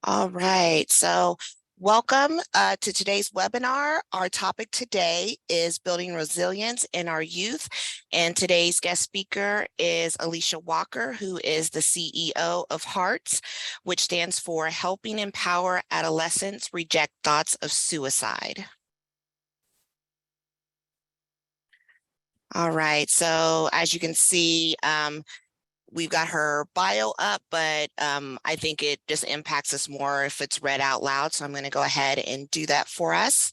All right, so welcome to today's webinar. Our topic today is building resilience in our youth, and today's guest speaker is Alicia Walker, who is the CEO of HEARTS, which stands for Helping Empower Adolescents Reject Thoughts of Suicide. All right, so as you can see, we've got her bio up, but I think it just impacts us more if it's read out loud. So I'm going to go ahead and do that for us.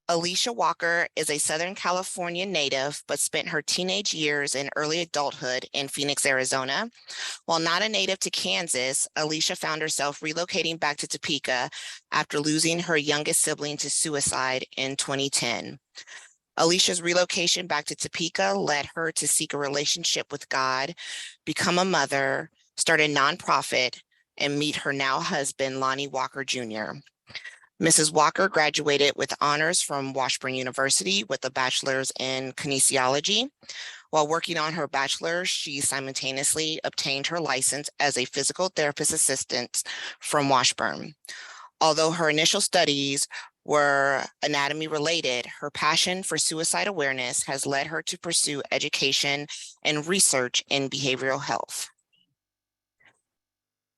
Alicia Walker is a Southern California native, but spent her teenage years and early adulthood in Phoenix, Arizona. While not a native to Kansas, Alicia found herself relocating back to Topeka after losing her youngest sibling to suicide in 2010. Alicia's relocation back to Topeka led her to seek a relationship with God, become a mother, start a nonprofit, and meet her now husband, Lonnie Walker Jr. Mrs. Walker graduated with honors from Washburn University with a bachelor's in kinesiology. While working on her bachelor's, she simultaneously obtained her license as a physical therapist assistant from Washburn. Although her initial studies were anatomy related, her passion for suicide awareness has led her to pursue education and research in behavioral health.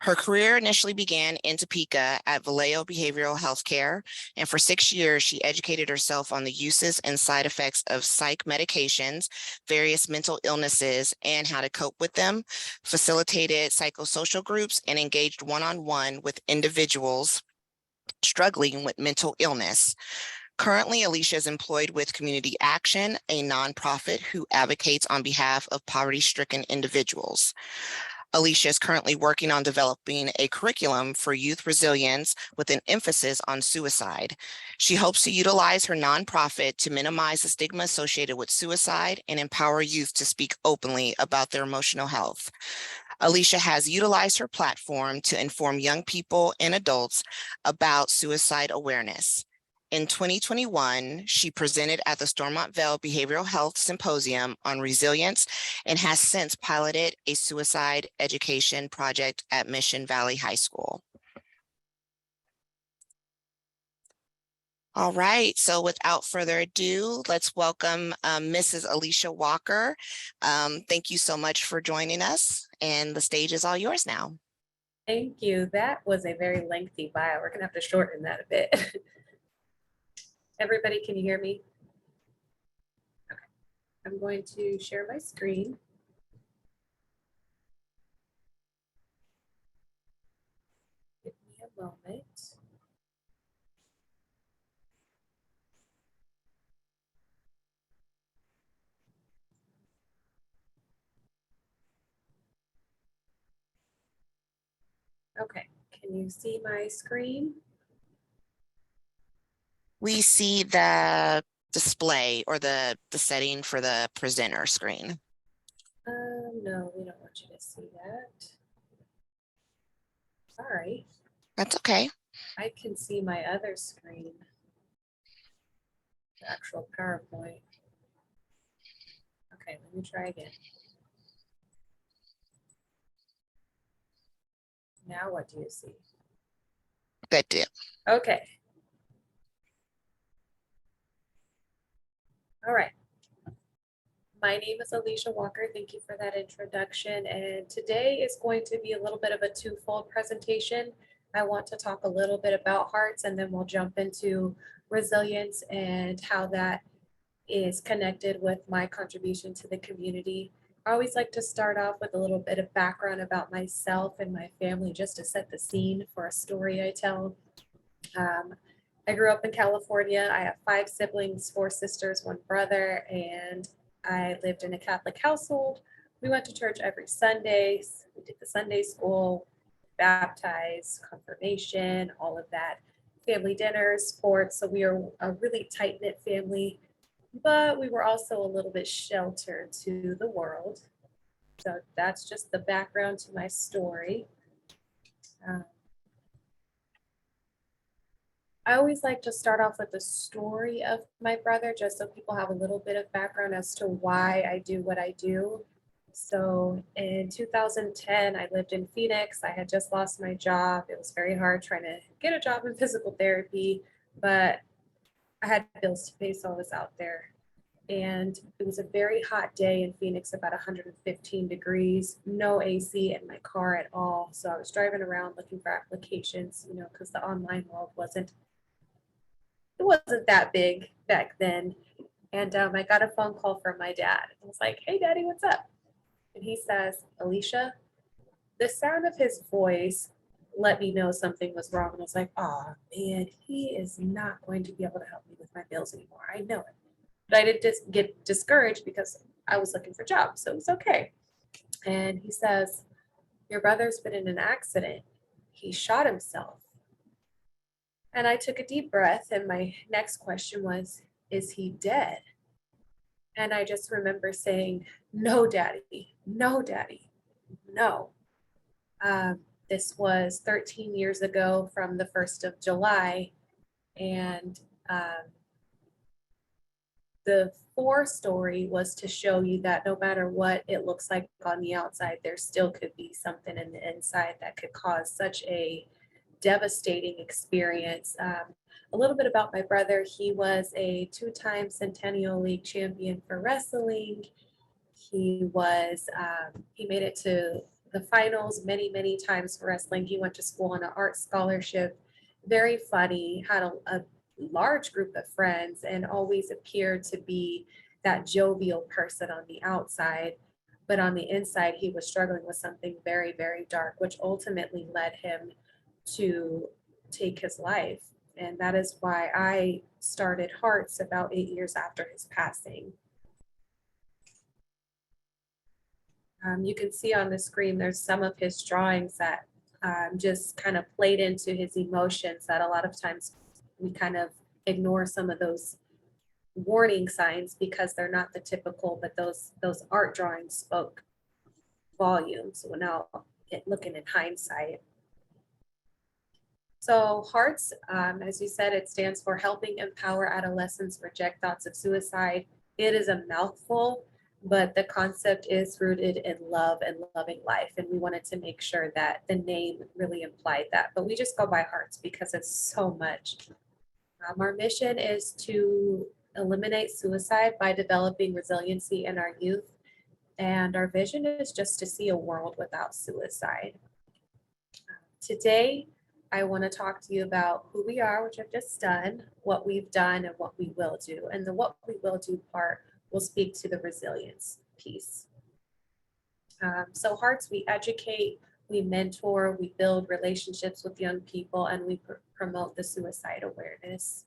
Her career initially began in Topeka at Vallejo Behavioral Health Care, and for 6 years, she educated herself on the uses and side effects of psych medications, various mental illnesses, and how to cope with them, facilitated psychosocial groups, and engaged one-on-one with individuals struggling with mental illness. Currently, Alicia is employed with Community Action, a nonprofit who advocates on behalf of poverty-stricken individuals. Alicia is currently working on developing a curriculum for youth resilience with an emphasis on suicide. She hopes to utilize her nonprofit to minimize the stigma associated with suicide and empower youth to speak openly about their emotional health. Alicia has utilized her platform to inform young people and adults about suicide awareness. In 2021, she presented at the Stormont Vail Behavioral Health Symposium on Resilience and has since piloted a suicide education project at Mission Valley High School. All right, so without further ado, let's welcome Mrs. Alicia Walker. Thank you so much for joining us, and the stage is all yours now. Thank you. That was a very lengthy bio. We're gonna have to shorten that a bit. Everybody, can you hear me? Okay. I'm going to share my screen. Give me a moment. Okay, can you see my screen? We see the display or the setting for the presenter screen. No, we don't want you to see that. Sorry. That's okay. I can see my other screen, the actual PowerPoint. Okay, let me try again. Now what do you see? Good deal. Okay. All right. My name is Alicia Walker. Thank you for that introduction. And today is going to be a little bit of a twofold presentation. I want to talk a little bit about hearts, and then we'll jump into resilience and how that is connected with my contribution to the community. I always like to start off with a little bit of background about myself and my family, just to set the scene for a story I tell. I grew up in California. I have 5 siblings, 4 sisters, 1 brother, and I lived in a Catholic household. We went to church every Sunday. We did the Sunday school, baptized, confirmation, all of that, family dinners, sports. So we are a really tight-knit family, but we were also a little bit sheltered to the world. So that's just the background to my story. I always like to start off with the story of my brother, just so people have a little bit of background as to why I do what I do. So in 2010, I lived in Phoenix. I had just lost my job. It was very hard trying to get a job in physical therapy, but I had bills to pay, so I was out there. And it was a very hot day in Phoenix, about 115 degrees, no AC in my car at all. So I was driving around looking for applications, because the online world it wasn't that big back then. And I got a phone call from my dad. I was like, "Hey, Daddy, what's up?" And he says, "Alicia," the sound of his voice let me know something was wrong. And I was like, "Oh man, he is not going to be able to help me with my bills anymore. I know it." But I didn't just get discouraged because I was looking for jobs, so it was okay. And he says, "Your brother's been in an accident. He shot himself." And I took a deep breath, and my next question was, "Is he dead?" And I just remember saying, "No, Daddy, no, Daddy, no." This was 13 years ago from the 1st of July. And the story was to show you that no matter what it looks like on the outside, there still could be something in the inside that could cause such a devastating experience. A little bit about my brother: he was a two-time Centennial League champion for wrestling. He made it to the finals many, many times for wrestling. He went to school on an art scholarship. Very funny, had a large group of friends, and always appeared to be that jovial person on the outside. But on the inside, he was struggling with something very, very dark, which ultimately led him to take his life. And that is why I started Hearts about 8 years after his passing. You can see on the screen, there's some of his drawings that just kind of played into his emotions, that a lot of times we kind of ignore some of those warning signs because they're not the typical, but those art drawings spoke volumes. So now looking in hindsight. So Hearts, as you said, it stands for Helping Empower Adolescents Reject Thoughts of Suicide. It is a mouthful, but the concept is rooted in love and loving life. And we wanted to make sure that the name really implied that. But we just go by Hearts because it's so much. Our mission is to eliminate suicide by developing resiliency in our youth. And our vision is just to see a world without suicide. Today, I want to talk to you about who we are, which I've just done, what we've done, and what we will do. And the what we will do part will speak to the resilience piece. So Hearts, we educate, we mentor, we build relationships with young people, and we promote the suicide awareness.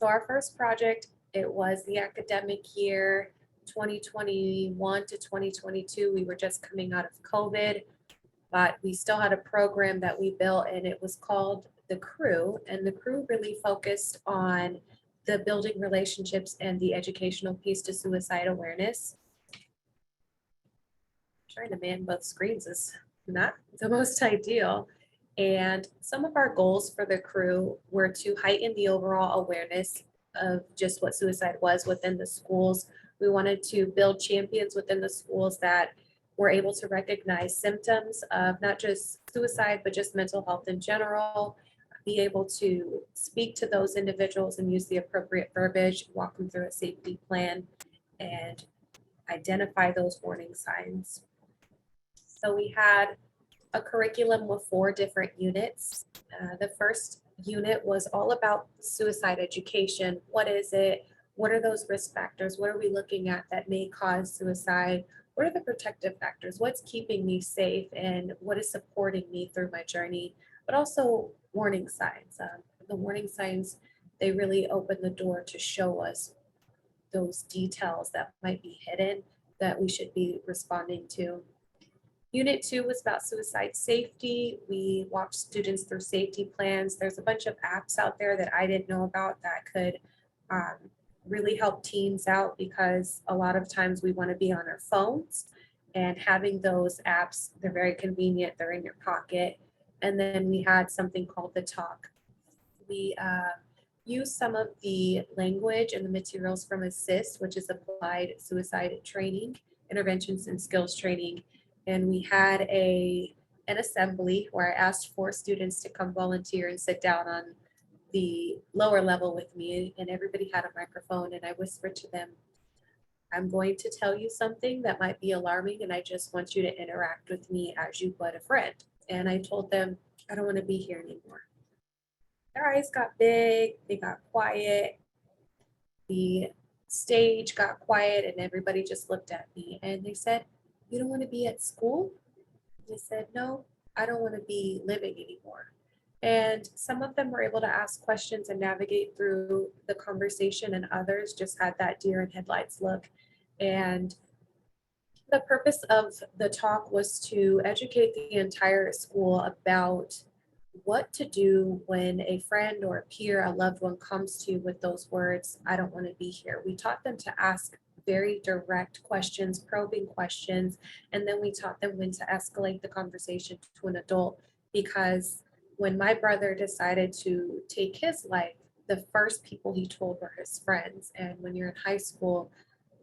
So our first project, it was the academic year 2021 to 2022. We were just coming out of COVID, but we still had a program that we built, and it was called The Crew. And the Crew really focused on the building relationships and the educational piece to suicide awareness. Trying to man both screens is not the most ideal. And some of our goals for the Crew were to heighten the overall awareness of just what suicide was within the schools. We wanted to build champions within the schools that were able to recognize symptoms of not just suicide, but just mental health in general, be able to speak to those individuals and use the appropriate verbiage, walk them through a safety plan, and identify those warning signs. So we had a curriculum with 4 different units. The first unit was all about suicide education. What is it? What are those risk factors? What are we looking at that may cause suicide? What are the protective factors? What's keeping me safe? And what is supporting me through my journey? But also warning signs. The warning signs, they really open the door to show us those details that might be hidden that we should be responding to. Unit 2 was about suicide safety. We walked students through safety plans. There's a bunch of apps out there that I didn't know about that could really help teens out, because a lot of times we want to be on our phones, and having those apps, they're very convenient. They're in your pocket. And then we had something called the Talk. We used some of the language and the materials from ASSIST, which is Applied Suicide Training, Interventions and Skills Training. And we had an assembly where I asked 4 students to come volunteer and sit down on the lower level with me, and everybody had a microphone, and I whispered to them, I'm going to tell you something that might be alarming, and I just want you to interact with me as you would a friend. And I told them, I don't want to be here anymore. Their eyes got big, they got quiet, the stage got quiet, and everybody just looked at me and they said, you don't want to be at school? I said, no, I don't want to be living anymore. And some of them were able to ask questions and navigate through the conversation, and others just had that deer in headlights look. And the purpose of the talk was to educate the entire school about what to do when a friend or a peer, a loved one comes to you with those words, I don't want to be here. We taught them to ask very direct questions, probing questions, and then we taught them when to escalate the conversation to an adult. Because when my brother decided to take his life, the first people he told were his friends. And when you're in high school,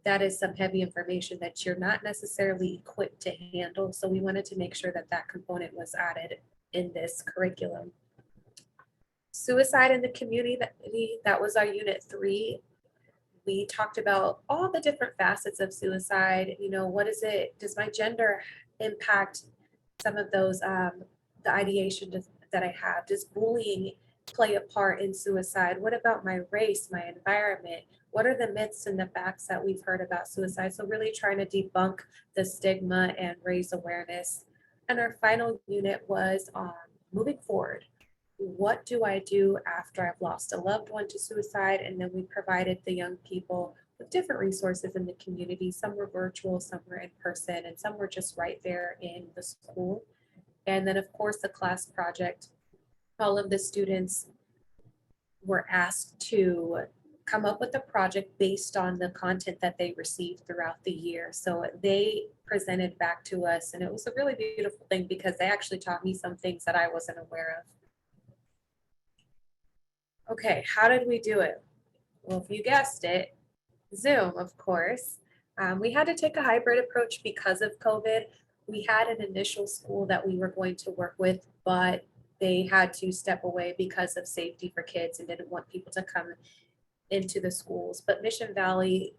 that is some heavy information that you're not necessarily equipped to handle. So we wanted to make sure that that component was added in this curriculum. Suicide in the community, that was our unit 3. We talked about all the different facets of suicide. You know, what is it? Does my gender impact some of those, the ideation that I have? Does bullying play a part in suicide? What about my race, my environment? What are the myths and the facts that we've heard about suicide? So really trying to debunk the stigma and raise awareness. And our final unit was on moving forward. What do I do after I've lost a loved one to suicide? And then we provided the young people with different resources in the community. Some were virtual, some were in person, and some were just right there in the school. And then, of course, the class project. All of the students were asked to come up with a project based on the content that they received throughout the year. So they presented back to us, and it was a really beautiful thing because they actually taught me some things that I wasn't aware of. Okay, how did we do it? Well, if you guessed it, Zoom, of course. We had to take a hybrid approach because of COVID. We had an initial school that we were going to work with, but they had to step away because of safety for kids and didn't want people to come into the schools. But Mission Valley,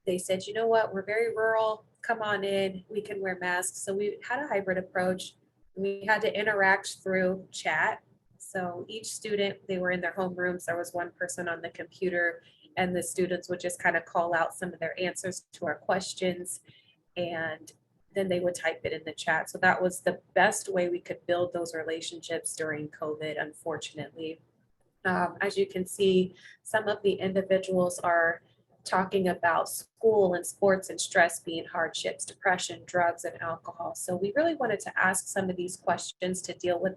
they said, you know what, we're very rural, come on in, we can wear masks. So we had a hybrid approach. We had to interact through chat. So each student, they were in their home rooms. There was one person on the computer, and the students would just kind of call out some of their answers to our questions, and then they would type it in the chat. So that was the best way we could build those relationships during COVID, unfortunately. As you can see, some of the individuals are talking about school and sports and stress being hardships, depression, drugs, and alcohol. So we really wanted to ask some of these questions to deal with,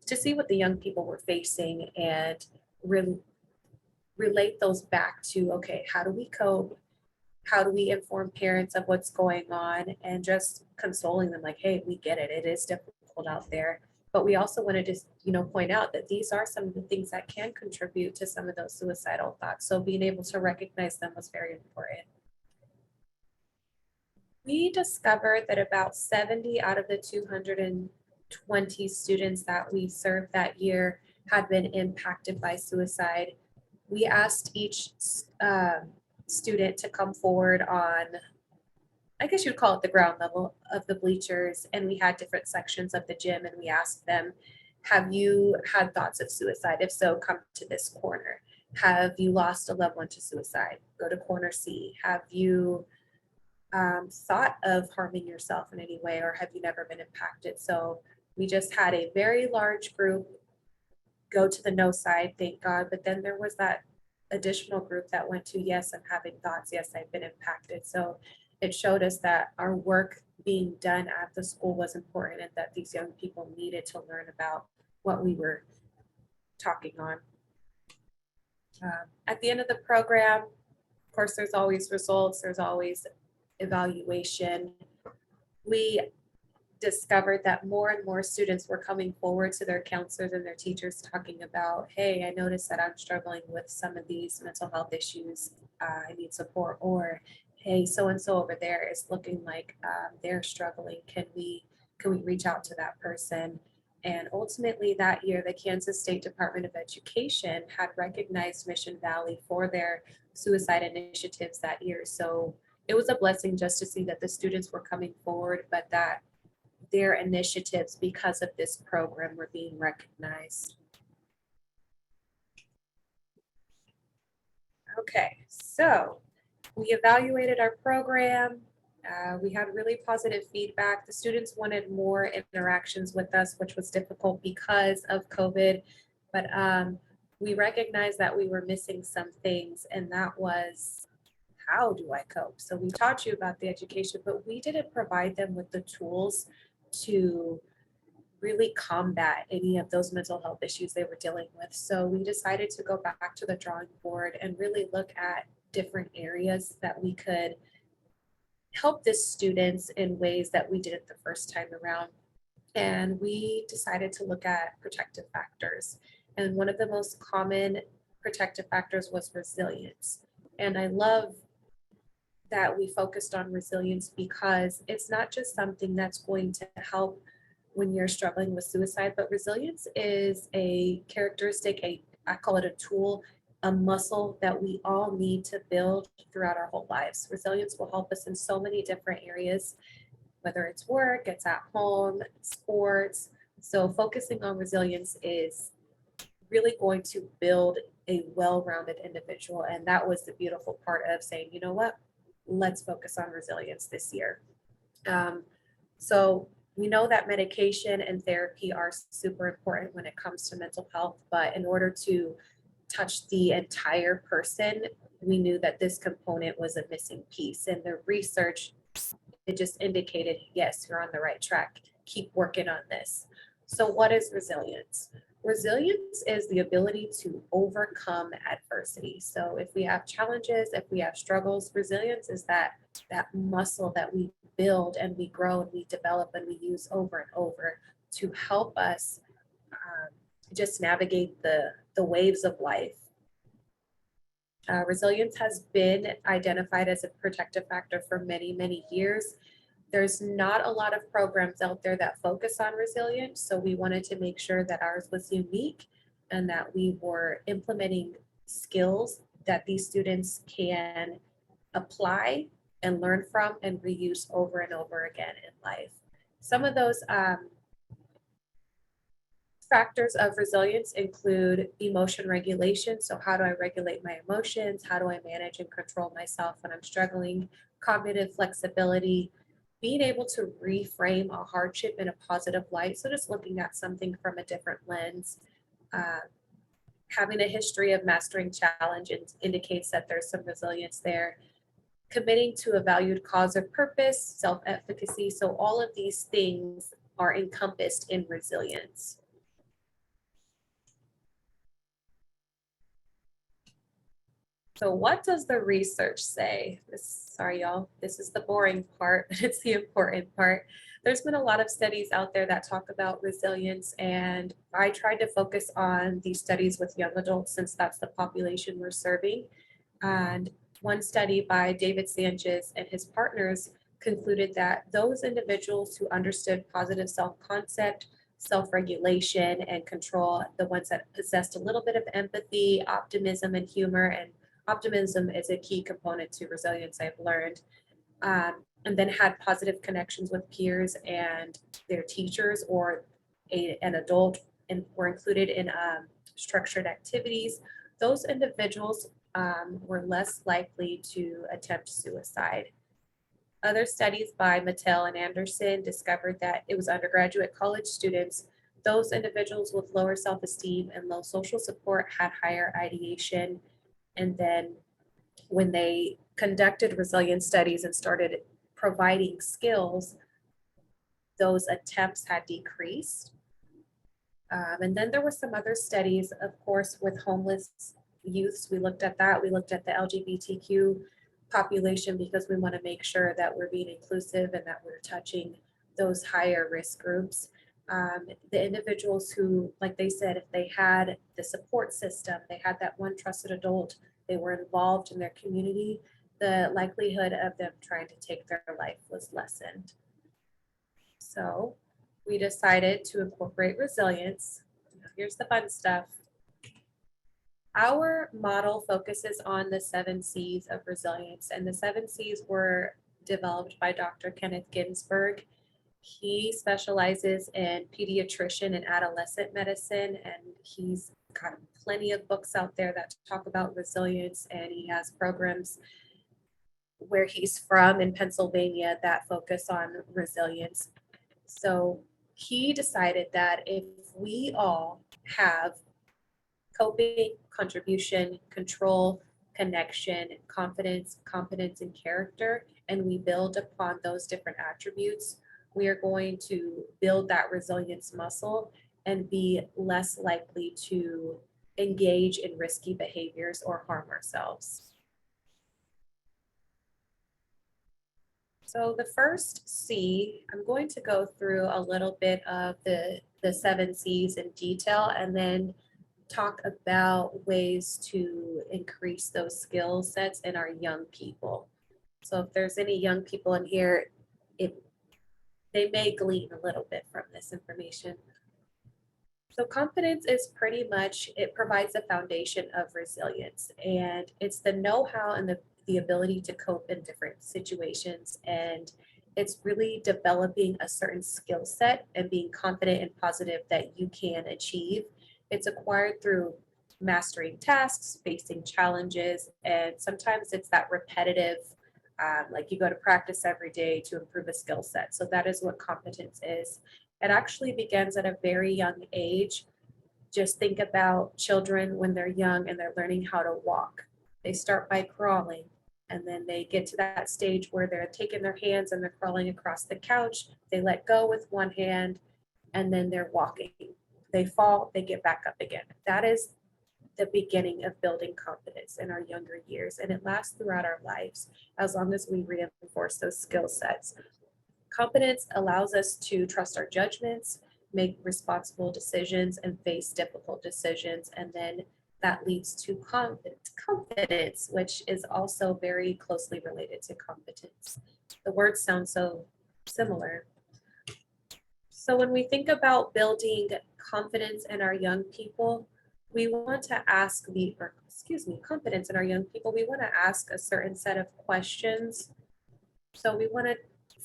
to see what the young people were facing and relate those back to, okay, how do we cope? How do we inform parents of what's going on, and just consoling them like, hey, we get it. It is difficult out there. But we also wanted to, point out that these are some of the things that can contribute to some of those suicidal thoughts. So being able to recognize them was very important. We discovered that about 70 out of the 220 students that we served that year had been impacted by suicide. We asked each student to come forward on, I guess you'd call it the ground level of the bleachers, and we had different sections of the gym, and we asked them, have you had thoughts of suicide? If so, come to this corner. Have you lost a loved one to suicide? Go to corner C. Have you thought of harming yourself in any way, or have you never been impacted? So we just had a very large group go to the no side, thank God, but then there was that additional group that went to, yes, I'm having thoughts, yes, I've been impacted. So it showed us that our work being done at the school was important, and that these young people needed to learn about what we were talking on. At the end of the program, of course, there's always results, there's always evaluation. We discovered that more and more students were coming forward to their counselors and their teachers talking about, hey, I noticed that I'm struggling with some of these mental health issues. I need support. Or, hey, so and so over there is looking like they're struggling. Can we reach out to that person? And ultimately that year, the Kansas State Department of Education had recognized Mission Valley for their suicide initiatives that year. So it was a blessing just to see that the students were coming forward, but that their initiatives because of this program were being recognized. Okay, so we evaluated our program. We had really positive feedback. The students wanted more interactions with us, which was difficult because of COVID, but we recognized that we were missing some things, and that was, how do I cope? So we taught you about the education, but we didn't provide them with the tools to really combat any of those mental health issues they were dealing with. So we decided to go back to the drawing board and really look at different areas that we could help the students in ways that we didn't the first time around. And we decided to look at protective factors. And one of the most common protective factors was resilience. And I love that we focused on resilience because it's not just something that's going to help when you're struggling with suicide, but resilience is a characteristic, I call it a tool, a muscle that we all need to build throughout our whole lives. Resilience will help us in so many different areas, whether it's work, it's at home, sports. So focusing on resilience is really going to build a well-rounded individual. And that was the beautiful part of saying, you know what, let's focus on resilience this year. So we know that medication and therapy are super important when it comes to mental health, but in order to touch the entire person, we knew that this component was a missing piece. And the research, it just indicated, yes, you're on the right track. Keep working on this. So what is resilience? Resilience is the ability to overcome adversity. So if we have challenges, if we have struggles, resilience is that muscle that we build and we grow and we develop and we use over and over to help us just navigate the waves of life. Resilience has been identified as a protective factor for many, many years. There's not a lot of programs out there that focus on resilience, so we wanted to make sure that ours was unique and that we were implementing skills that these students can apply and learn from and reuse over and over again in life. Some of those factors of resilience include emotion regulation. So how do I regulate my emotions? How do I manage and control myself when I'm struggling? Cognitive flexibility, being able to reframe a hardship in a positive light. So just looking at something from a different lens. Having a history of mastering challenges indicates that there's some resilience there. Committing to a valued cause or purpose, self-efficacy. So all of these things are encompassed in resilience. So what does the research say? Sorry, y'all, this is the boring part, but it's the important part. There's been a lot of studies out there that talk about resilience, and I tried to focus on these studies with young adults since that's the population we're serving. And one study by David Sanchez and his partners concluded that those individuals who understood positive self-concept, self-regulation, and control, the ones that possessed a little bit of empathy, optimism, and humor, and optimism is a key component to resilience, I've learned, and then had positive connections with peers and their teachers or an adult, and were included in structured activities. Those individuals were less likely to attempt suicide. Other studies by Mattel and Anderson discovered that it was undergraduate college students, those individuals with lower self-esteem and low social support had higher ideation. And then when they conducted resilience studies and started providing skills, those attempts had decreased. And then there were some other studies, of course, with homeless youths. We looked at that. We looked at the LGBTQ population because we want to make sure that we're being inclusive and that we're touching those higher risk groups. The individuals who, like they said, if they had the support system, they had that one trusted adult, they were involved in their community, the likelihood of them trying to take their life was lessened. So we decided to incorporate resilience. Here's the fun stuff. Our model focuses on the 7 C's of resilience, and the 7 C's were developed by Dr. Kenneth Ginsburg. He specializes in pediatrician and adolescent medicine, and he's got plenty of books out there that talk about resilience, and he has programs where he's from in Pennsylvania that focus on resilience. So he decided that if we all have coping, contribution, control, connection, confidence, competence, and character, and we build upon those different attributes, we are going to build that resilience muscle and be less likely to engage in risky behaviors or harm ourselves. So the first C, I'm going to go through a little bit of the 7 C's in detail, and then talk about ways to increase those skill sets in our young people. So if there's any young people in here, they may glean a little bit from this information. So confidence is pretty much, it provides a foundation of resilience, and it's the know-how and the ability to cope in different situations. And it's really developing a certain skill set and being confident and positive that you can achieve. It's acquired through mastering tasks, facing challenges, and sometimes it's that repetitive, like you go to practice every day to improve a skill set. So that is what competence is. It actually begins at a very young age. Just think about children when they're young and they're learning how to walk. They start by crawling, and then they get to that stage where they're taking their hands and they're crawling across the couch. They let go with one hand, and then they're walking. They fall, they get back up again. That is the beginning of building confidence in our younger years, and it lasts throughout our lives as long as we reinforce those skill sets. Competence allows us to trust our judgments, make responsible decisions, and face difficult decisions, and then that leads to confidence, which is also very closely related to competence. The words sound so similar. So when we think about building confidence in our young people, we want to ask confidence in our young people, we want to ask a certain set of questions. So we want to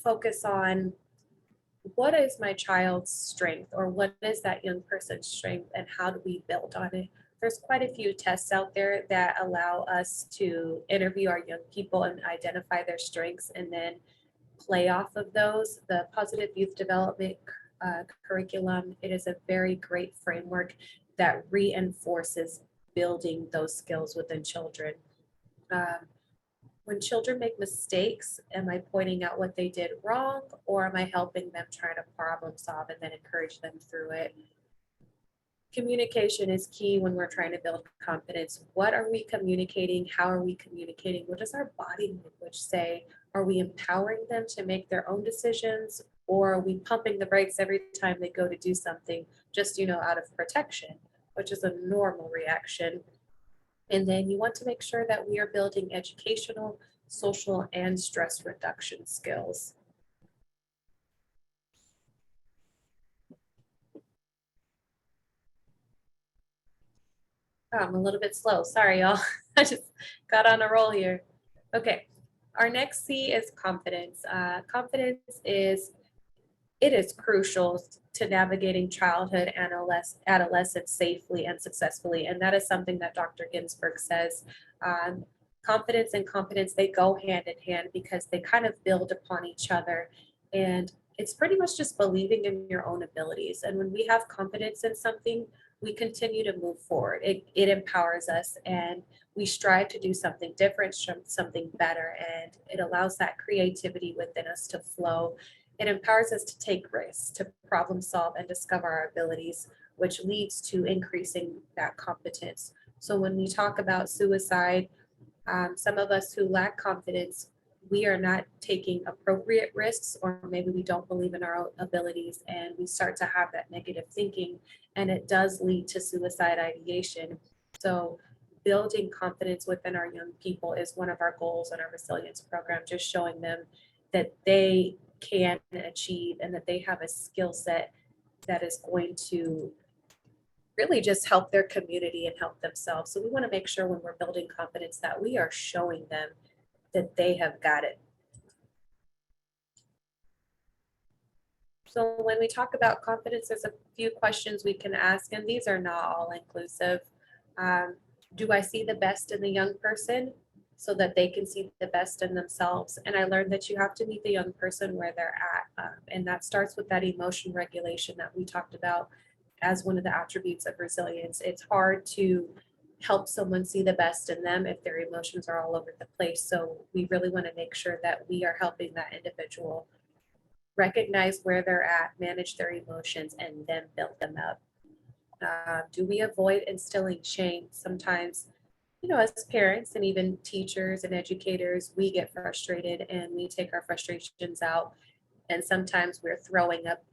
focus on, what is my child's strength, or what is that young person's strength, and how do we build on it? There's quite a few tests out there that allow us to interview our young people and identify their strengths and then play off of those. The Positive Youth Development curriculum, it is a very great framework that reinforces building those skills within children. When children make mistakes, am I pointing out what they did wrong, or am I helping them try to problem solve and then encourage them through it? Communication is key when we're trying to build confidence. What are we communicating? How are we communicating? What does our body language say? Are we empowering them to make their own decisions, or are we pumping the brakes every time they go to do something just, out of protection, which is a normal reaction? And then you want to make sure that we are building educational, social, and stress reduction skills. Oh, I'm a little bit slow. Sorry, y'all. I just got on a roll here. Okay. Our next C is confidence. Confidence is crucial to navigating childhood and adolescence safely and successfully. And that is something that Dr. Ginsburg says. Confidence and competence, they go hand in hand because they kind of build upon each other. And it's pretty much just believing in your own abilities. And when we have confidence in something, we continue to move forward. It empowers us, and we strive to do something different, something better, and it allows that creativity within us to flow. It empowers us to take risks, to problem solve, and discover our abilities, which leads to increasing that competence. So when we talk about suicide, some of us who lack confidence, we are not taking appropriate risks, or maybe we don't believe in our own abilities and we start to have that negative thinking, and it does lead to suicide ideation. So building confidence within our young people is one of our goals in our resilience program, just showing them that they can achieve and that they have a skill set that is going to really just help their community and help themselves. So we want to make sure when we're building confidence that we are showing them that they have got it. So when we talk about confidence, there's a few questions we can ask, and these are not all inclusive. Do I see the best in the young person so that they can see the best in themselves? And I learned that you have to meet the young person where they're at. And that starts with that emotion regulation that we talked about as one of the attributes of resilience. It's hard to help someone see the best in them if their emotions are all over the place. So we really want to make sure that we are helping that individual recognize where they're at, manage their emotions, and then build them up. Do we avoid instilling shame? Sometimes, as parents and even teachers and educators, we get frustrated and we take our frustrations out. And sometimes we're throwing up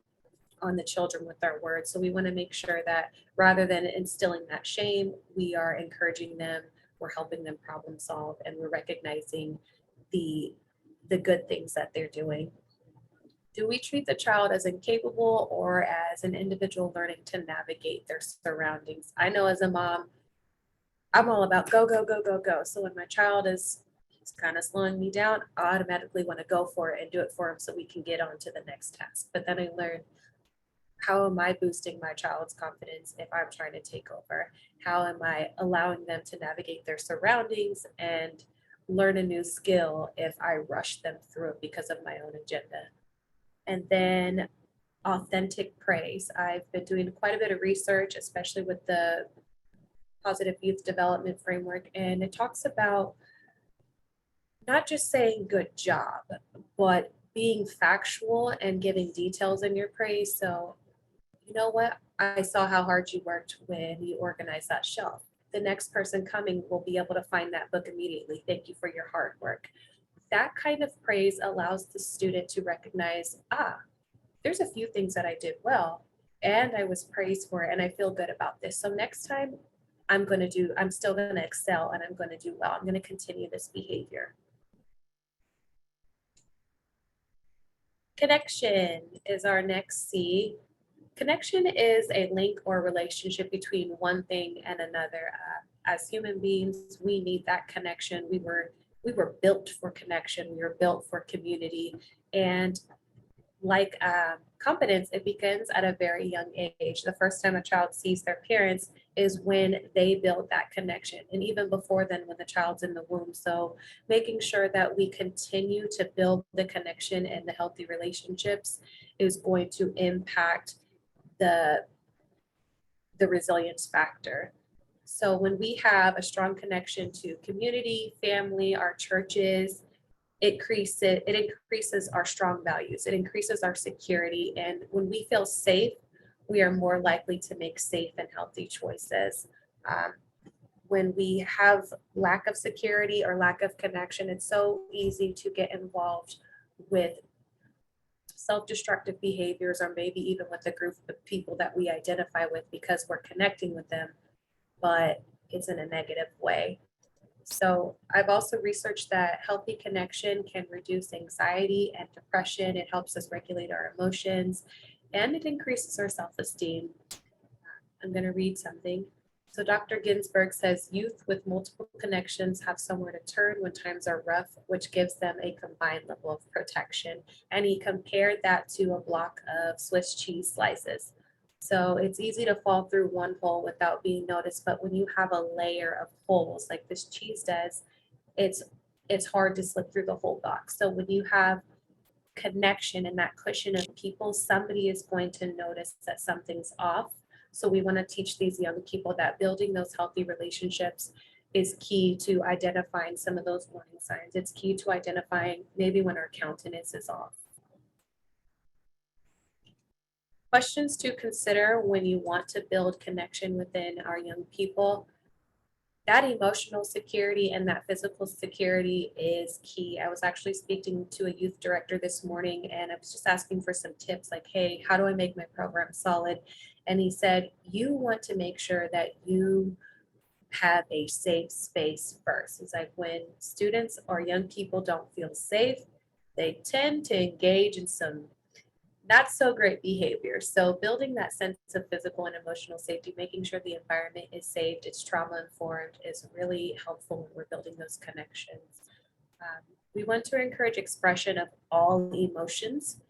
on the children with our words. So we want to make sure that rather than instilling that shame, we are encouraging them, we're helping them problem solve, and we're recognizing the good things that they're doing. Do we treat the child as incapable or as an individual learning to navigate their surroundings? I know as a mom, I'm all about go, go, go, go, go. So when my child is kind of slowing me down, I automatically want to go for it and do it for him so we can get on to the next task. But then I learned, how am I boosting my child's confidence if I'm trying to take over? How am I allowing them to navigate their surroundings and learn a new skill if I rush them through it because of my own agenda? And then authentic praise. I've been doing quite a bit of research, especially with the positive youth development framework, and it talks about not just saying good job, but being factual and giving details in your praise. So, you know what? I saw how hard you worked when you organized that shelf. The next person coming will be able to find that book immediately. Thank you for your hard work. That kind of praise allows the student to recognize, there's a few things that I did well and I was praised for it and I feel good about this. So next time I'm still going to excel and I'm going to do well. I'm going to continue this behavior. Connection is our next C. Connection is a link or relationship between one thing and another. As human beings, we need that connection. We were built for connection. We were built for community. And like competence, it begins at a very young age. The first time a child sees their parents is when they build that connection, and even before then, when the child's in the womb. So making sure that we continue to build the connection and the healthy relationships is going to impact the resilience factor. So when we have a strong connection to community, family, our churches, it increases our strong values, it increases our security, and when we feel safe, we are more likely to make safe and healthy choices. Um, when we have lack of security or lack of connection, it's so easy to get involved with self-destructive behaviors, or maybe even with a group of people that we identify with because we're connecting with them, but it's in a negative way. So I've also researched that healthy connection can reduce anxiety and depression. It helps us regulate our emotions and it increases our self-esteem. I'm going to read something. So Dr. Ginsburg says youth with multiple connections have somewhere to turn when times are rough, which gives them a combined level of protection. And he compared that to a block of Swiss cheese slices. So it's easy to fall through one hole without being noticed, but when you have a layer of holes like this cheese does, it's hard to slip through the whole box. So when you have connection and that cushion of people, somebody is going to notice that something's off. So we want to teach these young people that building those healthy relationships is key to identifying some of those warning signs. It's key to identifying maybe when our countenance is off. Questions to consider when you want to build connection within our young people. that emotional security and that physical security is key. I was actually speaking to a youth director this morning and I was just asking for some tips like, hey, how do I make my program solid? And he said, you want to make sure that you have a safe space first. It's like when students or young people don't feel safe, they tend to engage in some not so great behavior. So building that sense of physical and emotional safety, making sure the environment is safe, it's trauma informed is really helpful when we're building those connections. We want to encourage expression of all emotions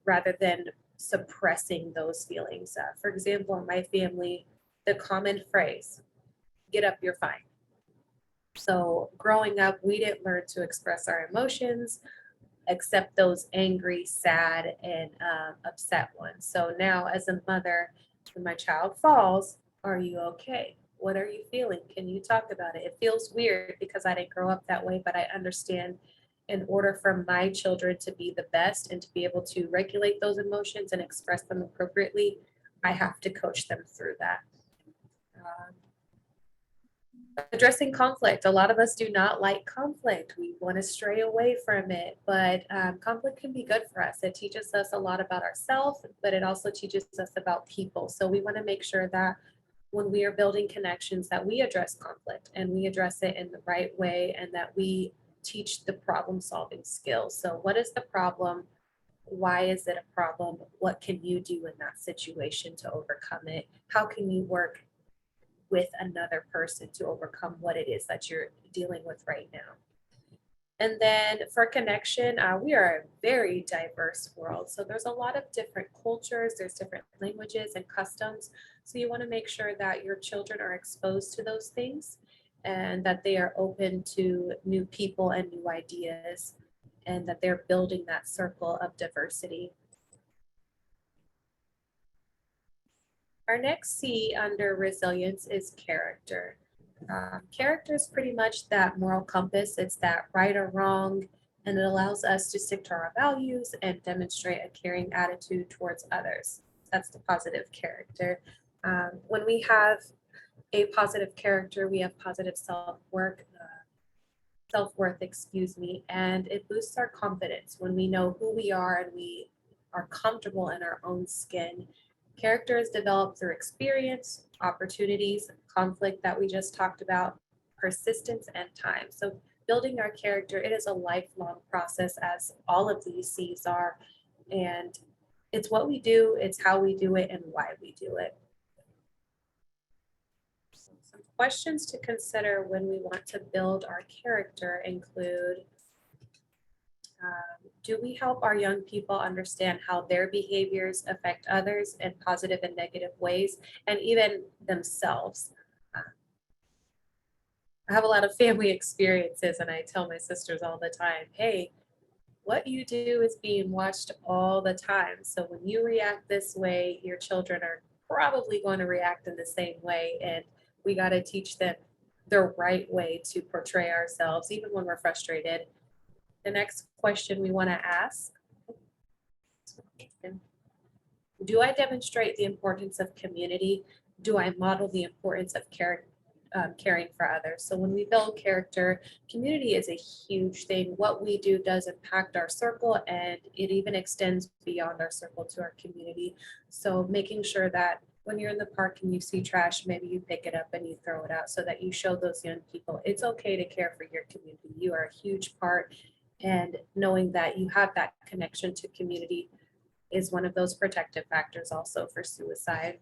rather than suppressing those feelings. For example, in my family, the common phrase, get up, you're fine. So growing up, we didn't learn to express our emotions except those angry, sad, and upset ones. So now, as a mother, when my child falls, are you okay? What are you feeling? Can you talk about it? It feels weird because I didn't grow up that way, but I understand in order for my children to be the best and to be able to regulate those emotions and express them appropriately, I have to coach them through that. Um, Addressing conflict. A lot of us do not like conflict. We want to stray away from it, but conflict can be good for us. It teaches us a lot about ourselves, but it also teaches us about people. So we want to make sure that when we are building connections that we address conflict and we address it in the right way and that we teach the problem solving skills. So what is the problem? Why is it a problem? What can you do in that situation to overcome it? How can you work with another person to overcome what it is that you're dealing with right now? And then for connection, we are a very diverse world. So there's a lot of different cultures, there's different languages and customs. So you want to make sure that your children are exposed to those things and that they are open to new people and new ideas and that they're building that circle of diversity. Our next C under resilience is character. Character is pretty much that moral compass. It's that right or wrong, and it allows us to stick to our values and demonstrate a caring attitude towards others. That's the positive character. When we have a positive character, we have positive self-worth, excuse me, and it boosts our confidence when we know who we are and we are comfortable in our own skin. Character is developed through experience, opportunities, conflict that we just talked about, persistence, and time. So building our character, it is a lifelong process as all of these C's are. And it's what we do, it's how we do it, and why we do it. Some questions to consider when we want to build our character include, do we help our young people understand how their behaviors affect others in positive and negative ways, and even themselves? I have a lot of family experiences, and I tell my sisters all the time, hey, what you do is being watched all the time. So when you react this way, your children are probably going to react in the same way. And we got to teach them the right way to portray ourselves, even when we're frustrated. The next question we want to ask, do I demonstrate the importance of community? Do I model the importance of caring for others? So when we build character, community is a huge thing. What we do does impact our circle, and it even extends beyond our circle to our community. So making sure that when you're in the park and you see trash, maybe you pick it up and you throw it out so that you show those young people it's okay to care for your community. You are a huge part, and knowing that you have that connection to community is one of those protective factors also for suicide.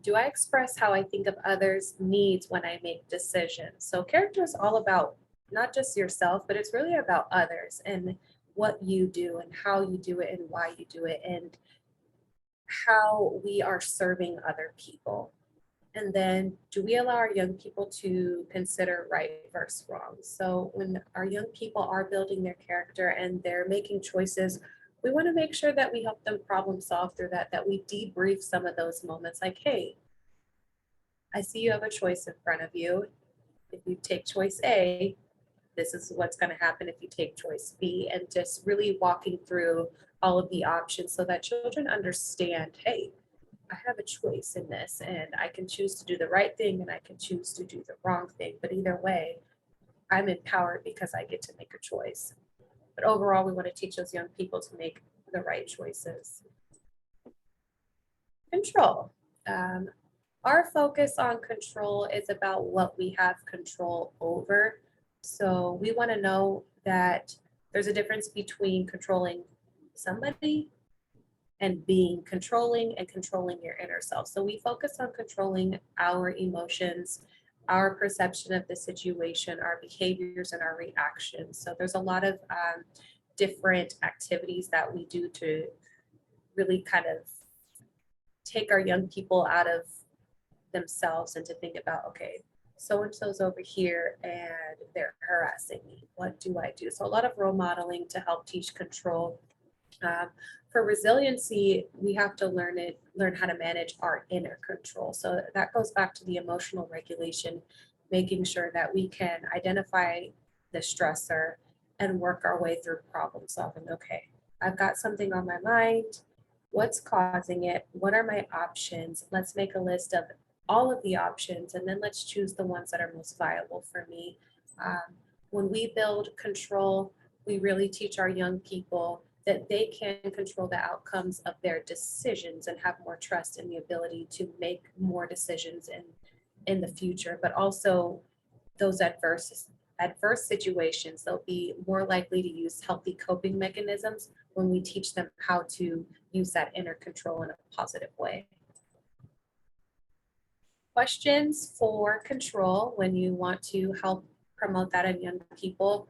Do I express how I think of others' needs when I make decisions? So character is all about not just yourself, but it's really about others and what you do and how you do it and why you do it and how we are serving other people. And then do we allow our young people to consider right versus wrong? So when our young people are building their character and they're making choices, we want to make sure that we help them problem solve through that we debrief some of those moments like, hey, I see you have a choice in front of you. If you take choice A, this is what's going to happen if you take choice B, and just really walking through all of the options so that children understand, hey, I have a choice in this, and I can choose to do the right thing and I can choose to do the wrong thing. But either way, I'm empowered because I get to make a choice. But overall, we want to teach those young people to make the right choices. Control. Um, our focus on control is about what we have control over. So we want to know that there's a difference between controlling somebody and being controlling and controlling your inner self. So we focus on controlling our emotions, our perception of the situation, our behaviors, and our reactions. So there's a lot of different activities that we do to really kind of take our young people out of themselves and to think about, okay, so and so's over here and they're harassing me. What do I do? So a lot of role modeling to help teach control. For resiliency, we have to learn how to manage our inner control. So that goes back to the emotional regulation, making sure that we can identify the stressor and work our way through problem solving. Okay, I've got something on my mind. What's causing it? What are my options? Let's make a list of all of the options and then let's choose the ones that are most viable for me. When we build control, we really teach our young people that they can control the outcomes of their decisions and have more trust in the ability to make more decisions in the future, but also those adverse situations, they'll be more likely to use healthy coping mechanisms when we teach them how to use that inner control in a positive way. Questions for control when you want to help promote that in young people.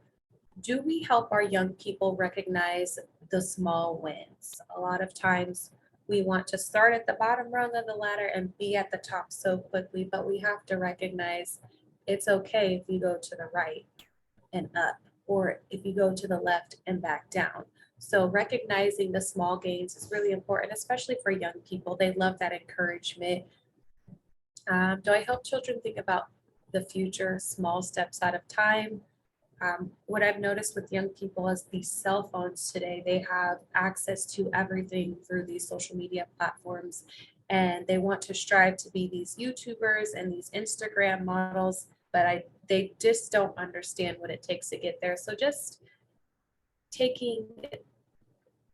Do we help our young people recognize the small wins? A lot of times we want to start at the bottom rung of the ladder and be at the top so quickly, but we have to recognize it's okay if you go to the right and up, or if you go to the left and back down. So recognizing the small gains is really important, especially for young people. They love that encouragement. Do I help children think about the future, small steps at a time? What I've noticed with young people is these cell phones today, they have access to everything through these social media platforms, and they want to strive to be these YouTubers and these Instagram models, but they just don't understand what it takes to get there. So just taking it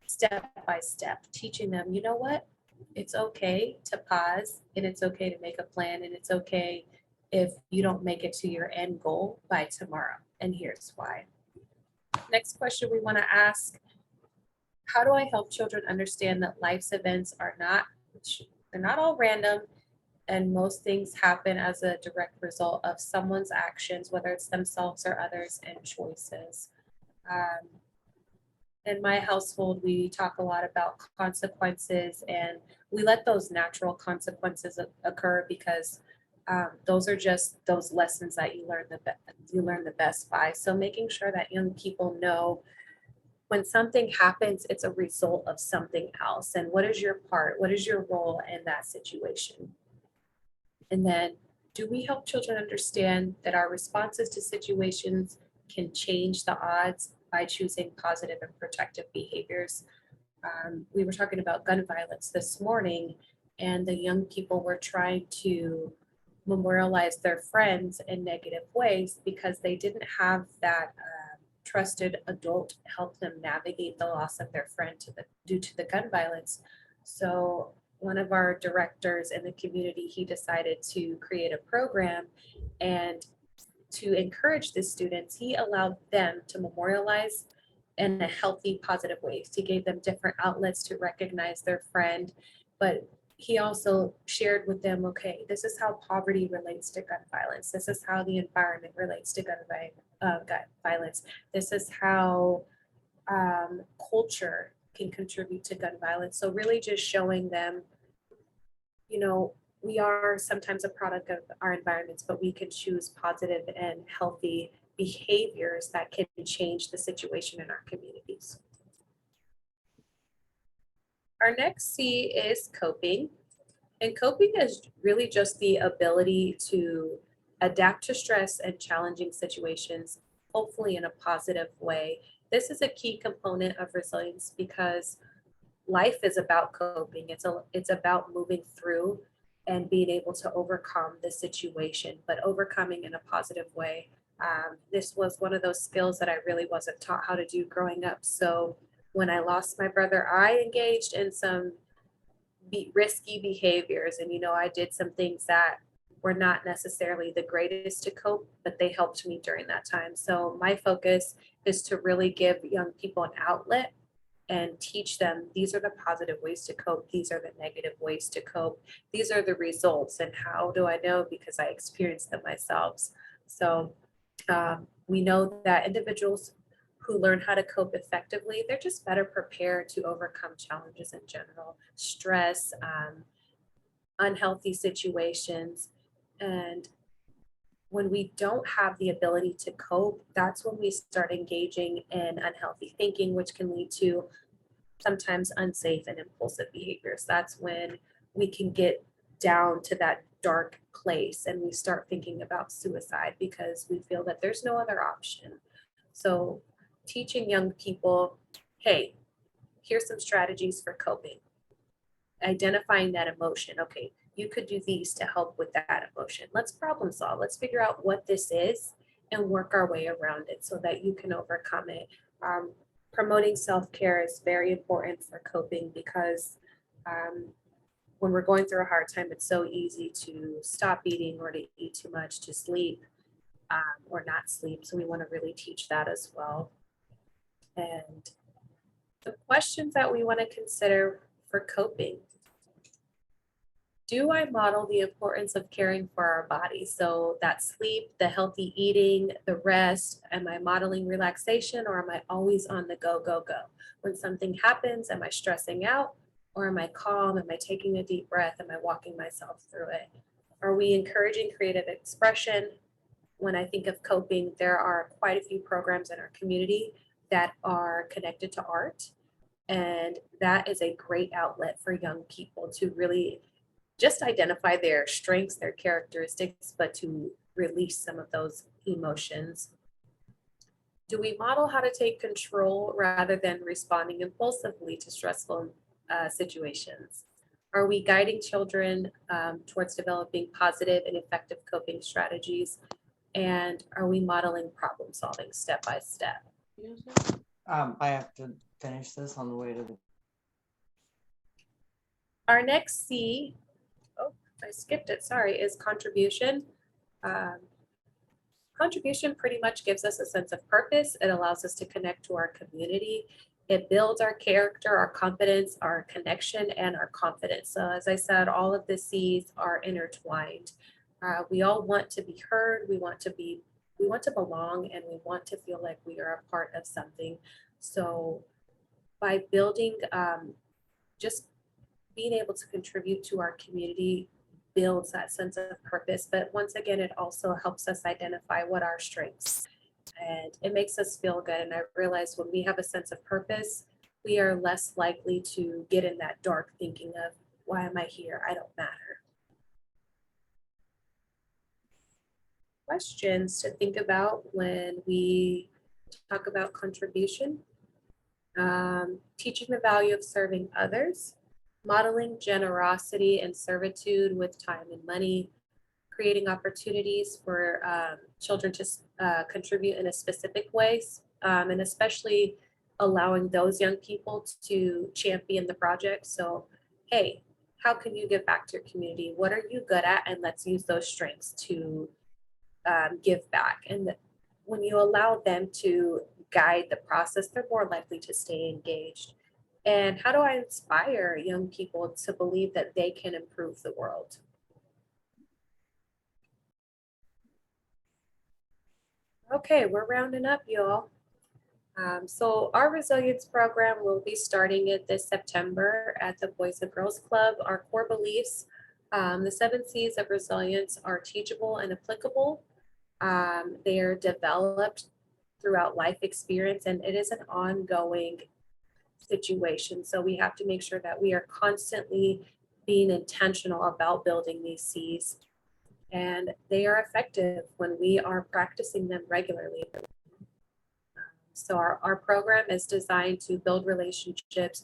step by step, teaching them, you know what? It's okay to pause and it's okay to make a plan and it's okay if you don't make it to your end goal by tomorrow. And here's why. Next question we want to ask, how do I help children understand that life's events are they're not all random, and most things happen as a direct result of someone's actions, whether it's themselves or others, and choices. Um, in my household, we talk a lot about consequences, and we let those natural consequences occur because those are just those lessons that you learn the best by. So making sure that young people know when something happens, it's a result of something else, and what is your part? What is your role in that situation? And then, do we help children understand that our responses to situations can change the odds by choosing positive and protective behaviors? We were talking about gun violence this morning, and the young people were trying to memorialize their friends in negative ways because they didn't have that trusted adult help them navigate the loss of their friend due to the gun violence. So one of our directors in the community, he decided to create a program, and to encourage the students, he allowed them to memorialize in a healthy, positive way. He gave them different outlets to recognize their friend, but he also shared with them, okay, this is how poverty relates to gun violence. This is how the environment relates to gun violence. This is how culture can contribute to gun violence. So really just showing them, you know, we are sometimes a product of our environments, but we can choose positive and healthy behaviors that can change the situation in our communities. Our next C is coping. And coping is really just the ability to adapt to stress and challenging situations, hopefully in a positive way. This is a key component of resilience because life is about coping. It's about moving through and being able to overcome the situation, but overcoming in a positive way. This was one of those skills that I really wasn't taught how to do growing up. So when I lost my brother, I engaged in some risky behaviors. And, I did some things that were not necessarily the greatest to cope, but they helped me during that time. So my focus is to really give young people an outlet and teach them these are the positive ways to cope, these are the negative ways to cope, these are the results. And how do I know? Because I experienced them myself. So we know that individuals who learn how to cope effectively, they're just better prepared to overcome challenges in general, stress, unhealthy situations. And when we don't have the ability to cope, that's when we start engaging in unhealthy thinking, which can lead to sometimes unsafe and impulsive behaviors. That's when we can get down to that dark place and we start thinking about suicide because we feel that there's no other option. So, teaching young people, hey, here's some strategies for coping, identifying that emotion. Okay, you could do these to help with that emotion. Let's problem solve. Let's figure out what this is and work our way around it so that you can overcome it. Um, Promoting self-care is very important for coping because um, when we're going through a hard time, it's so easy to stop eating or to eat too much, to sleep or not sleep. So we want to really teach that as well. And the questions that we want to consider for coping. Do I model the importance of caring for our body? So that sleep, the healthy eating, the rest, am I modeling relaxation or am I always on the go, go, go? When something happens, am I stressing out or am I calm? Am I taking a deep breath? Am I walking myself through it? Are we encouraging creative expression? When I think of coping, there are quite a few programs in our community that are connected to art. And that is a great outlet for young people to really just identify their strengths, their characteristics, but to release some of those emotions. Do we model how to take control rather than responding impulsively to stressful situations? Are we guiding children towards developing positive and effective coping strategies? And are we modeling problem solving step by step? I have to finish this on the way to the. Our next C, oh, I skipped it, sorry, is contribution. Um, Contribution pretty much gives us a sense of purpose. It allows us to connect to our community. It builds our character, our confidence, our connection, and our confidence. So as I said, all of the C's are intertwined. We all want to be heard. We want to belong, and we want to feel like we are a part of something. So by building, just being able to contribute to our community builds that sense of purpose. But once again, it also helps us identify what our strengths and it makes us feel good. And I realize when we have a sense of purpose, we are less likely to get in that dark thinking of why am I here? I don't matter. Questions to think about when we talk about contribution. Teaching the value of serving others, modeling generosity and servitude with time and money, creating opportunities for children to contribute in a specific way, and especially allowing those young people to champion the project. So, hey, how can you give back to your community? What are you good at? And let's use those strengths to give back. And when you allow them to guide the process, they're more likely to stay engaged. And how do I inspire young people to believe that they can improve the world? Okay, we're rounding up, y'all. So our resilience program will be starting it this September at the Boys and Girls Club. Our core beliefs, the 7 C's of resilience are teachable and applicable. They are developed throughout life experience, and it is an ongoing situation. So we have to make sure that we are constantly being intentional about building these C's. And they are effective when we are practicing them regularly. So our program is designed to build relationships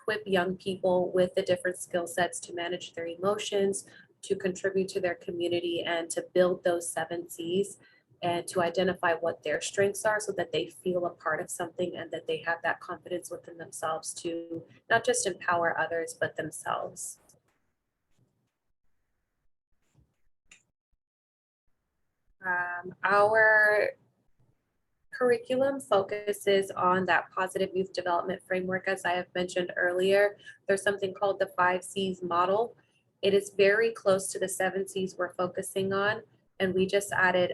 equip young people with the different skill sets to manage their emotions, to contribute to their community, and to build those 7 Cs, and to identify what their strengths are so that they feel a part of something and that they have that confidence within themselves to not just empower others, but themselves. Our curriculum focuses on that positive youth development framework. As I have mentioned earlier, there's something called the 5 Cs model. It is very close to the 7 Cs we're focusing on. And we just added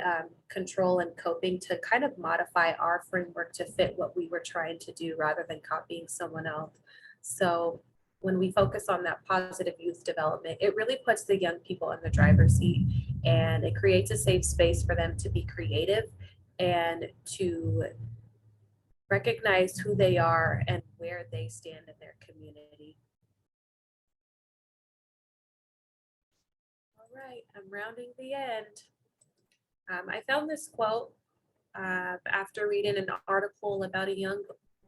control and coping to kind of modify our framework to fit what we were trying to do rather than copying someone else. So when we focus on that positive youth development, it really puts the young people in the driver's seat, and it creates a safe space for them to be creative and to recognize who they are and where they stand in their community. All right, I'm rounding the end. I found this quote after reading an article about a young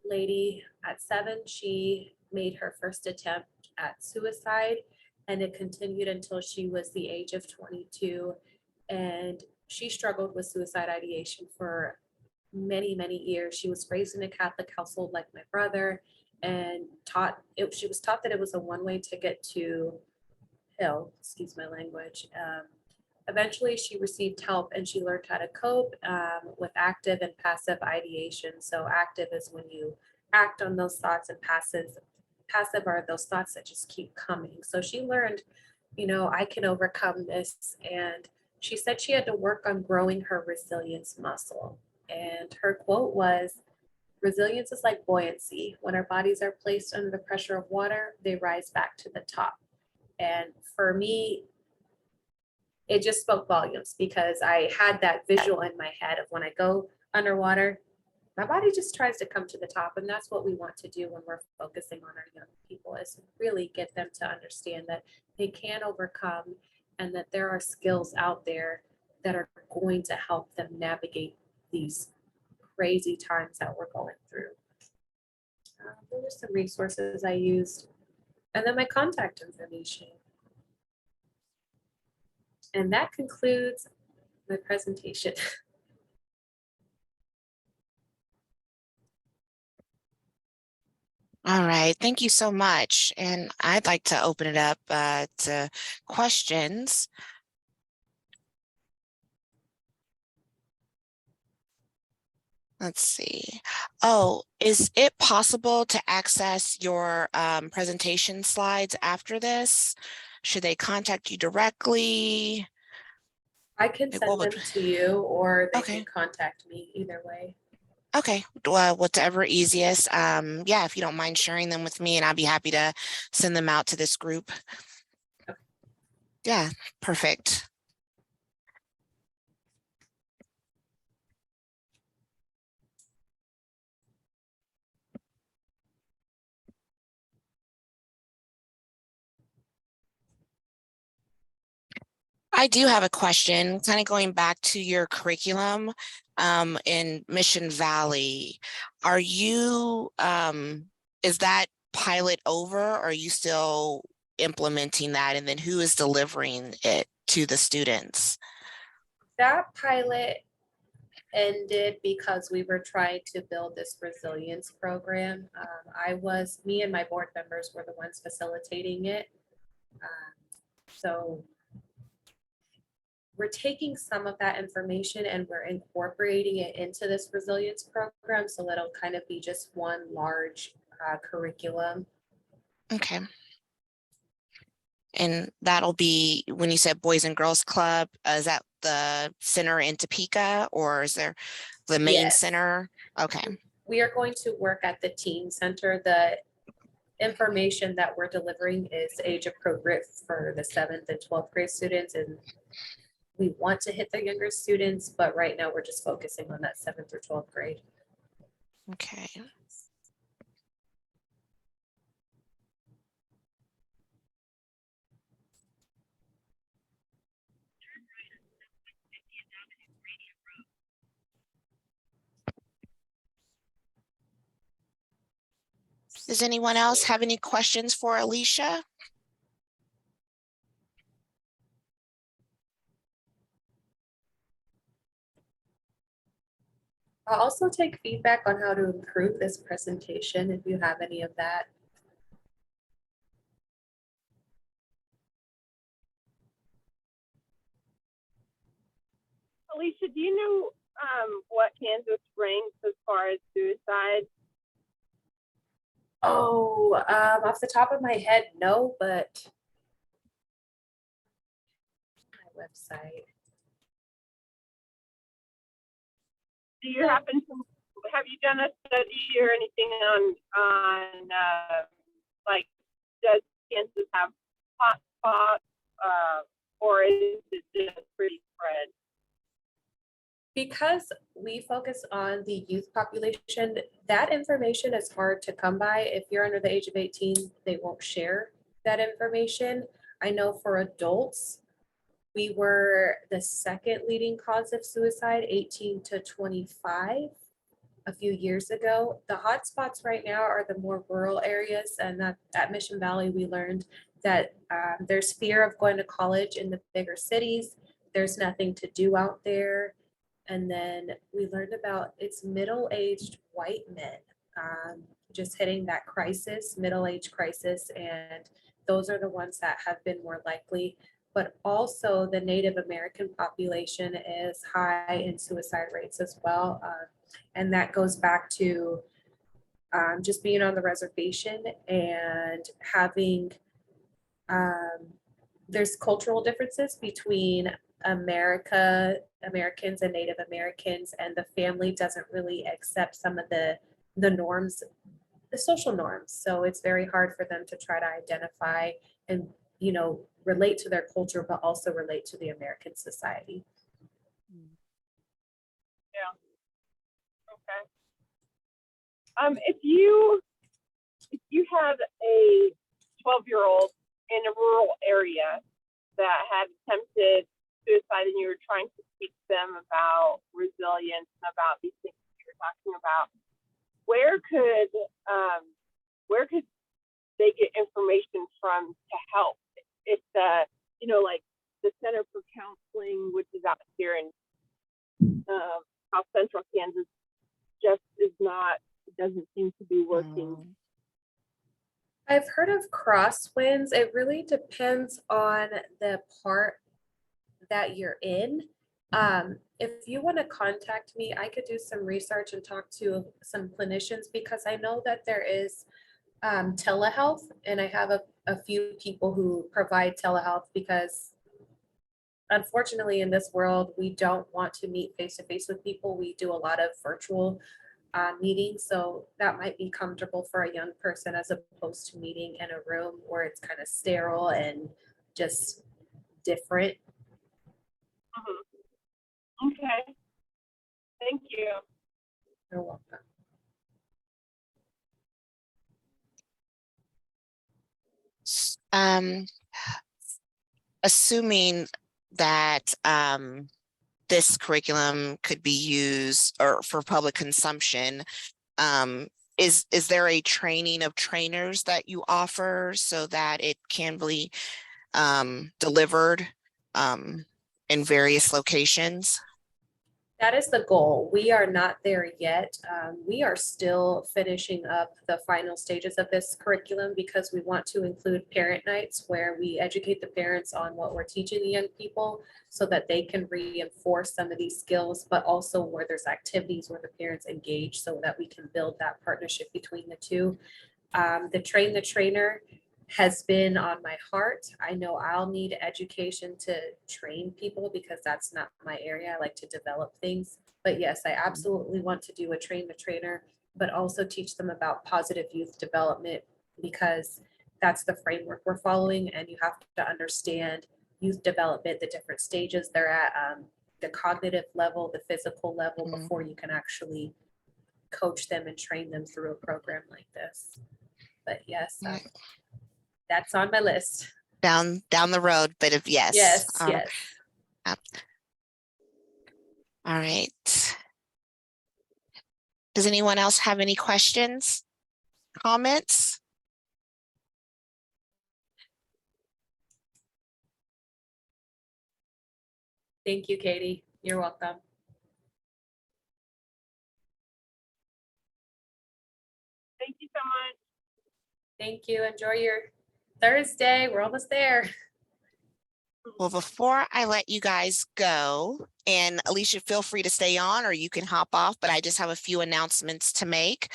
lady at 7. She made her first attempt at suicide, and it continued until she was the age of 22. And she struggled with suicide ideation for many, many years. She was raised in a Catholic household like my brother, and she was taught that it was a one-way ticket to hell, excuse my language. Eventually she received help and she learned how to cope with active and passive ideation. So active is when you act on those thoughts, and passive are those thoughts that just keep coming. So she learned, I can overcome this. And she said she had to work on growing her resilience muscle. And her quote was, "Resilience is like buoyancy. When our bodies are placed under the pressure of water, they rise back to the top." And for me, it just spoke volumes, because I had that visual in my head of when I go underwater, my body just tries to come to the top. And that's what we want to do when we're focusing on our young people, is really get them to understand that they can overcome, and that there are skills out there that are going to help them navigate these crazy times that we're going through. Those are some resources I used, and then my contact information. And that concludes my presentation. All right, thank you so much. And I'd like to open it up to questions. Let's see. Oh, is it possible to access your presentation slides after this? Should they contact you directly? I can Like, send them to you, or they Okay. can contact me, either way. Okay, well, whatever easiest. Yeah, if you don't mind sharing them with me, and I'll be happy to send them out to this group. Okay. Yeah, perfect. I do have a question, kind of going back to your curriculum in Mission Valley. Are you, is that pilot over, or are you still implementing that? And then who is delivering it to the students? That pilot ended because we were trying to build this resilience program. Me and my board members were the ones facilitating it. So we're taking some of that information and we're incorporating it into this resilience program, so that it'll kind of be just one large curriculum. Okay. And that'll be, when you said Boys and Girls Club, is that the center in Topeka, or is there the main Yes. center? Okay. We are going to work at the teen center. The information that we're delivering is age appropriate for the 7th and 12th grade students, and we want to hit the younger students, but right now we're just focusing on that 7th or 12th grade. Okay. Does anyone else have any questions for Alicia? I'll also take feedback on how to improve this presentation if you have any of that. Alicia, do you know what Kansas ranks as far as suicide? Oh, off the top of my head, no, but my website. Do you happen to have you done a study or anything on like, does Kansas have hot spots or is it just pretty spread? Because we focus on the youth population, that information is hard to come by. If you're under the age of 18, they won't share that information. I know for adults, we were the second leading cause of suicide, 18 to 25, a few years ago. The hotspots right now are the more rural areas, and that at Mission Valley, we learned that there's fear of going to college in the bigger cities. There's nothing to do out there. And then we learned about it's middle-aged white men just hitting that crisis, middle-age crisis, and those are the ones that have been more likely. But also the Native American population is high in suicide rates as well. And that goes back to just being on the reservation and having, there's cultural differences between Americans and Native Americans, and the family doesn't really accept some of the norms, the social norms. So it's very hard for them to try to identify and, you know, relate to their culture, but also relate to the American society. Yeah. Okay. If you had a 12-year-old in a rural area that had attempted suicide and you were trying to teach them about resilience and about these things you're talking about, where could they get information from to help? If the, you know, like the Center for Counseling, which is out here in South Central Kansas, just is not, it doesn't seem to be working. I've heard of crosswinds. It really depends on the part that you're in. If you want to contact me, I could do some research and talk to some clinicians, because I know that there is telehealth, and I have a few people who provide telehealth, because unfortunately in this world, we don't want to meet face to face with people. We do a lot of virtual meetings, so that might be comfortable for a young person as opposed to meeting in a room where it's kind of sterile and just different. Okay. Thank you. You're welcome. Assuming that this curriculum could be used or for public consumption, is there a training of trainers that you offer so that it can be delivered in various locations? That is the goal. We are not there yet. We are still finishing up the final stages of this curriculum, because we want to include parent nights where we educate the parents on what we're teaching the young people so that they can reinforce some of these skills, but also where there's activities where the parents engage so that we can build that partnership between the two. The Train the Trainer has been on my heart. I know I'll need education to train people because that's not my area. I like to develop things. But yes, I absolutely want to do a Train the Trainer, but also teach them about positive youth development, because that's the framework we're following. And you have to understand youth development, the different stages they're at, the cognitive level, the physical level, before you can actually coach them and train them through a program like this. But yes, that's on my list. Down the road, but if yes. Yes, yes. All right. Does anyone else have any questions? comments? Thank you, Katie. You're welcome. Thank you so much. Thank you. Enjoy your Thursday. We're almost there. Well, before I let you guys go, and Alicia, feel free to stay on or you can hop off, but I just have a few announcements to make.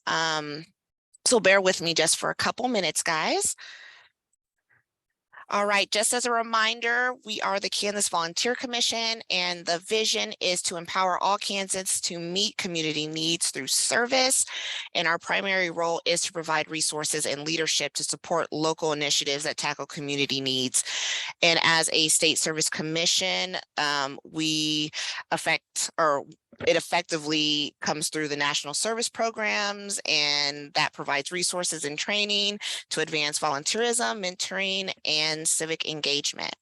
So bear with me just for a couple minutes, guys. All right, just as a reminder, we are the Kansas Volunteer Commission, and the vision is to empower all Kansans to meet community needs through service. And our primary role is to provide resources and leadership to support local initiatives that tackle community needs. And as a state service commission, it effectively comes through the national service programs, and that provides resources and training to advance volunteerism, mentoring, and civic engagement.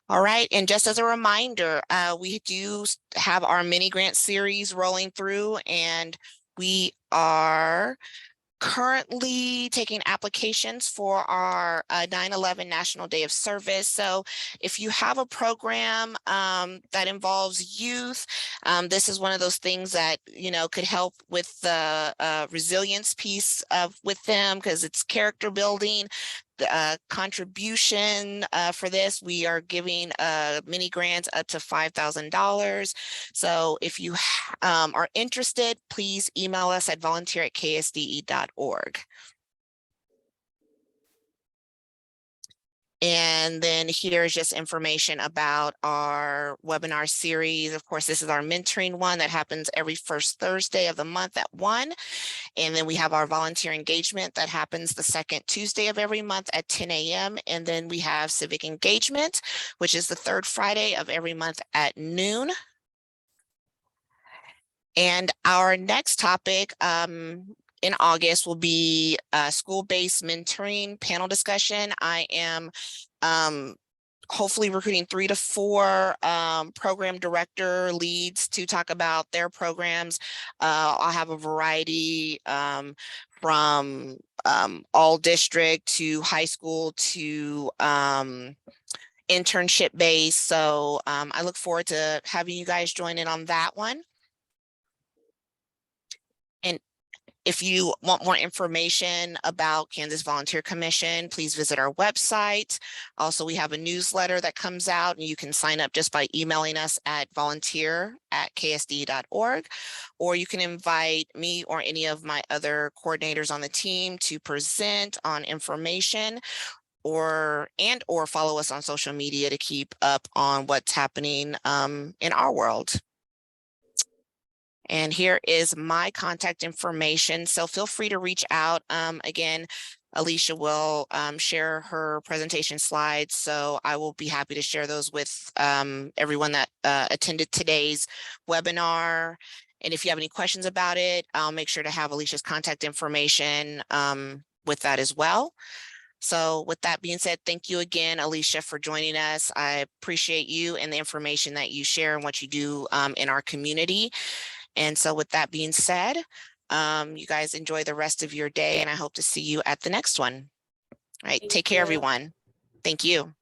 All right, and just as a reminder, we do have our mini grant series rolling through, and we are currently taking applications for our 9/11 National Day of Service. So if you have a program that involves youth, this is one of those things that, you know, could help with the resilience piece with them, because it's character building. The contribution for this, we are giving mini grants up to $5,000. So if you are interested, please email us at volunteer@ksde.org. And then here's just information about our webinar series. Of course, this is our mentoring one that happens every first Thursday of the month at 1. And then we have our volunteer engagement that happens the second Tuesday of every month at 10 a.m. And then we have civic engagement, which is the third Friday of every month at noon. And our next topic in August will be school-based mentoring panel discussion. I am hopefully recruiting 3 to 4 program director leads to talk about their programs. I'll have a variety from all district to high school to internship based. So I look forward to having you guys join in on that one. And if you want more information about Kansas Volunteer Commission, please visit our website. Also, we have a newsletter that comes out, and you can sign up just by emailing us at volunteer@ksd.org, or you can invite me or any of my other coordinators on the team to present on information, or follow us on social media to keep up on what's happening in our world. And here is my contact information. So feel free to reach out. Again, Alicia will share her presentation slides. So I will be happy to share those with everyone that attended today's webinar. And if you have any questions about it, I'll make sure to have Alicia's contact information with that as well. So with that being said, thank you again, Alicia, for joining us. I appreciate you and the information that you share and what you do in our community. And so with that being said, you guys enjoy the rest of your day, and I hope to see you at the next one. All right, take care, everyone. Thank you.